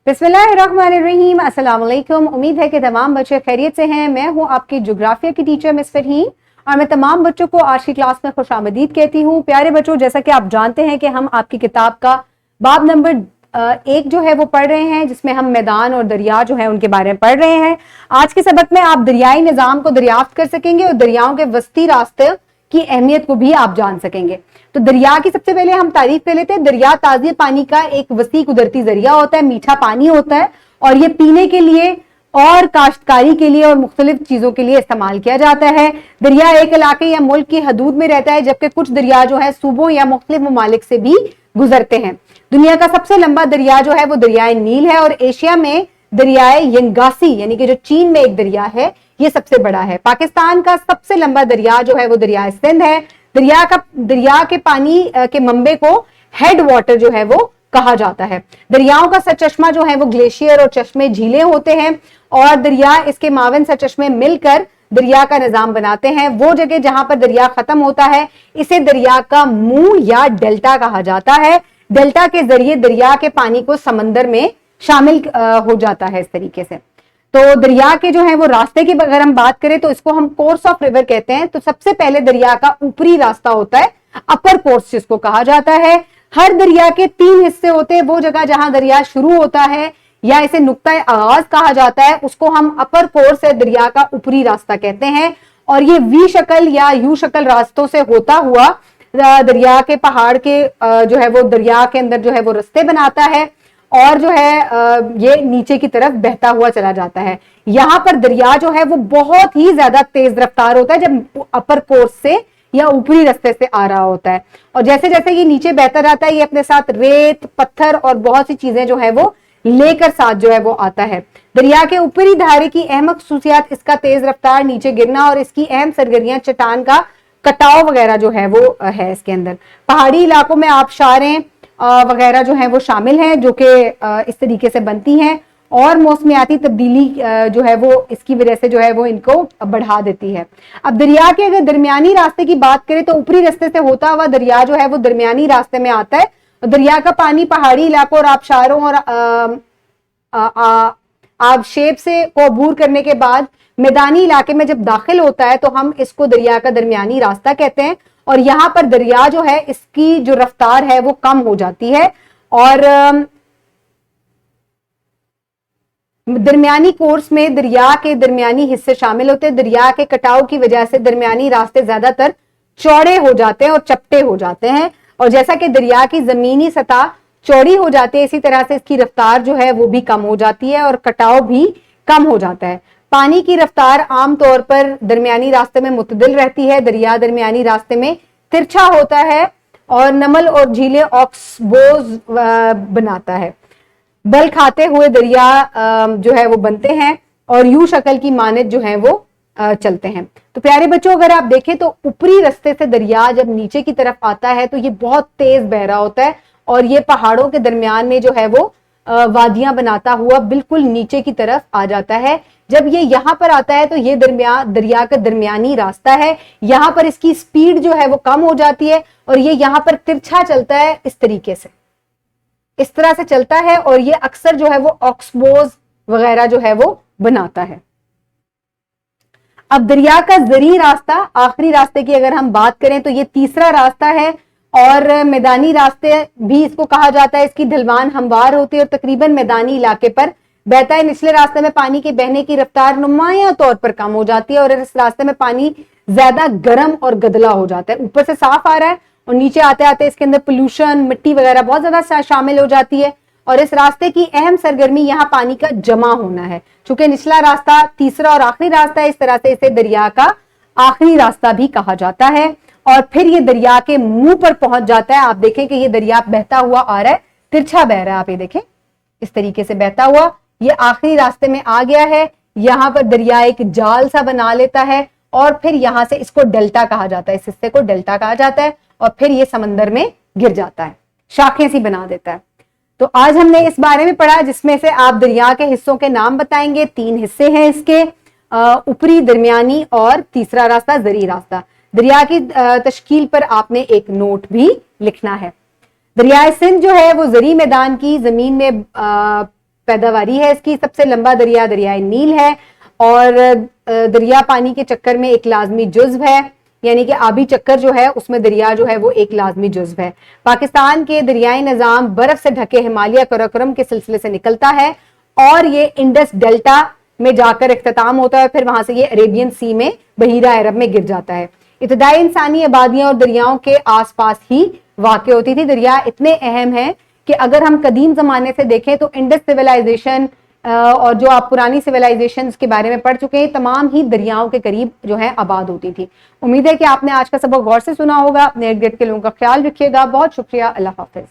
बिस्मिल्लाहिर्रहमानिर्रहीम। अस्सलाम वालेकुम। उम्मीद है कि तमाम बच्चे खैरियत से हैं। मैं हूं आपकी ज्योग्राफिया की टीचर मिस फरहीन और मैं तमाम बच्चों को आज की क्लास में खुशामदीद कहती हूं। प्यारे बच्चों, जैसा कि आप जानते हैं कि हम आपकी किताब का बाब नंबर 1 जो है वो पढ़ रहे हैं, जिसमें हम मैदान और दरिया जो है उनके बारे में पढ़ रहे हैं। आज के सबक में आप दरियाई निज़ाम को दरियाफ्त कर सकेंगे और दरियाओं के वस्ती रास्ते की अहमियत को भी आप जान सकेंगे। तो दरिया की सबसे पहले हम तारीफ कर लेते हैं। दरिया ताज़े पानी का एक वसी कुदरती जरिया होता है, मीठा पानी होता है और ये पीने के लिए और काश्तकारी के लिए और मुख्तलिफ चीजों के लिए इस्तेमाल किया जाता है। दरिया एक इलाके या मुल्क की हदूद में रहता है, जबकि कुछ दरिया जो है सूबों या मुख्तलिफ ममालिक से भी गुजरते हैं। दुनिया का सबसे लंबा दरिया जो है वो दरियाए नील है और एशिया में दरियाए यंगासी यानी कि जो चीन में एक दरिया है ये सबसे बड़ा है। पाकिस्तान का सबसे लंबा दरिया जो है वो दरिया सिंध है। दरिया के पानी के मंबे को हेड वाटर जो है वो कहा जाता है। दरियाओं का सरचश्मा जो है वो ग्लेशियर और चश्मे झीलें होते हैं और दरिया इसके मावन सरचश्मे मिलकर दरिया का निजाम बनाते हैं। वो जगह जहां पर दरिया खत्म होता है इसे दरिया का मुंह या डेल्टा कहा जाता है। डेल्टा के जरिए दरिया के पानी को समंदर में शामिल हो जाता है। इस तरीके से तो दरिया के जो है वो रास्ते की अगर हम बात करें तो इसको हम कोर्स ऑफ रिवर कहते हैं। तो सबसे पहले दरिया का ऊपरी रास्ता होता है अपर कोर्स, जिसको कहा जाता है। हर दरिया के 3 हिस्से होते हैं। वो जगह जहां दरिया शुरू होता है या इसे नुक्ता आगाज कहा जाता है उसको हम अपर कोर्स है दरिया का ऊपरी रास्ता कहते हैं। और ये वी शक्ल या यू शक्ल रास्तों से होता हुआ दरिया के पहाड़ के जो है वो दरिया के अंदर जो है वो रास्ते बनाता है और जो है ये नीचे की तरफ बहता हुआ चला जाता है। यहां पर दरिया जो है वो बहुत ही ज्यादा तेज रफ्तार होता है जब अपर कोर्स से या ऊपरी रास्ते से आ रहा होता है। और जैसे जैसे ये नीचे बहता रहता है ये अपने साथ रेत, पत्थर और बहुत सी चीजें जो है वो लेकर साथ जो है वो आता है। दरिया के ऊपरी धारे की अहम खसूसियात इसका तेज रफ्तार, नीचे गिरना और इसकी अहम सरगर्मियां चट्टान का कटाव वगैरह जो है वो है। इसके अंदर पहाड़ी इलाकों में आबशारें वगैरह जो है वो शामिल हैं जो कि इस तरीके से बनती हैं और मौसमियाती तब्दीली जो है वो इसकी वजह से जो है वो इनको बढ़ा देती है। अब दरिया के अगर दरमियानी रास्ते की बात करें तो ऊपरी रास्ते से होता हुआ दरिया जो है वो दरमियानी रास्ते में आता है। दरिया का पानी पहाड़ी इलाकों और आबशारों और आबशेप से को अबूर करने के बाद मैदानी इलाके में जब दाखिल होता है तो हम इसको दरिया का दरमियानी रास्ता कहते हैं। और यहां पर दरिया जो है इसकी जो रफ्तार है वो कम हो जाती है और दरमियानी कोर्स में दरिया के दरमियानी हिस्से शामिल होते हैं। दरिया के कटाव की वजह से दरमियानी रास्ते ज्यादातर चौड़े हो जाते हैं और चपटे हो जाते हैं और जैसा कि दरिया की जमीनी सतह चौड़ी हो जाती है इसी तरह से इसकी रफ्तार जो है वो भी कम हो जाती है और कटाव भी कम हो जाता है। पानी की रफ्तार आमतौर पर दरमियानी रास्ते में मुतदिल रहती है। दरिया दरमियानी रास्ते में तिरछा होता है और नमल और झीलें ऑक्सबोज बनाता है। बल खाते हुए दरिया जो है वो बनते हैं और यू शक्ल की मानद जो है वो चलते हैं। तो प्यारे बच्चों, अगर आप देखें तो ऊपरी रास्ते से दरिया जब नीचे की तरफ आता है तो ये बहुत तेज बह रहा होता है और ये पहाड़ों के दरमियान में जो है वो वादियां बनाता हुआ बिल्कुल नीचे की तरफ आ जाता है। जब ये यहां पर आता है तो ये दरिया का दरमियानी रास्ता है। यहां पर इसकी स्पीड जो है वो कम हो जाती है और ये यहां पर तिरछा चलता है इस तरीके से, इस तरह से चलता है और ये अक्सर जो है वो ऑक्सबोज वगैरह जो है वो बनाता है। अब दरिया का जरी रास्ता, आखिरी रास्ते की अगर हम बात करें तो ये तीसरा रास्ता है और मैदानी रास्ते भी इसको कहा जाता है। इसकी ढलवान हमवार होती है और तकरीबन मैदानी इलाके पर बहता है। निचले रास्ते में पानी के बहने की रफ्तार नुमाया तौर पर कम हो जाती है और इस रास्ते में पानी ज्यादा गर्म और गदला हो जाता है। ऊपर से साफ आ रहा है और नीचे आते आते इसके अंदर पोल्यूशन, मिट्टी वगैरह बहुत ज्यादा शामिल हो जाती है और इस रास्ते की अहम सरगर्मी यहाँ पानी का जमा होना है। चूंकि निचला रास्ता तीसरा और आखिरी रास्ता है इस तरह से इसे दरिया का आखिरी रास्ता भी कहा जाता है। और फिर ये दरिया के मुंह पर पहुंच जाता है। आप देखें कि ये दरिया बहता हुआ आ रहा है, तिरछा बह रहा है। आप ये देखें इस तरीके से बहता हुआ ये आखिरी रास्ते में आ गया है। यहां पर दरिया एक जाल सा बना लेता है और फिर यहां से इसको डेल्टा कहा जाता है, इस हिस्से को डेल्टा कहा जाता है और फिर ये समंदर में गिर जाता है, शाखें सी बना देता है। तो आज हमने इस बारे में पढ़ा जिसमें से आप दरिया के हिस्सों के नाम बताएंगे। 3 हिस्से हैं इसके, ऊपरी, दरमियानी और तीसरा रास्ता जरी रास्ता। दरिया की तश्कील पर आपने एक नोट भी लिखना है। दरियाए सिंध जो है वो जरी मैदान की जमीन में पैदावारी है इसकी। सबसे लंबा दरिया दरियाए नील है और दरिया पानी के चक्कर में एक लाजमी जुज्व है, यानी कि आबी चक्कर जो है उसमें दरिया जो है वो एक लाजमी जुज्व है। पाकिस्तान के दरियाई निज़ाम बर्फ से ढके हिमालय कराकोरम के सिलसिले से निकलता है और ये इंडस डेल्टा में जाकर इख्तिताम होता है, फिर वहां से ये अरेबियन सी में बहीरा अरब में गिर जाता है। इब्तदाई इंसानी आबादियां और दरियाओं के आसपास ही वाक़ होती थी। दरिया इतने अहम हैं कि अगर हम कदीम जमाने से देखें तो इंडस सिविलाइजेशन और जो आप पुरानी सिविलाइजेशन के बारे में पढ़ चुके हैं, तमाम ही दरियाओं के करीब जो है आबाद होती थी। उम्मीद है कि आपने आज का सबक गौर से सुना होगा। अपने इर्द गिर्द के लोगों का ख्याल रखिएगा। बहुत शुक्रिया। अल्लाह हाफिज।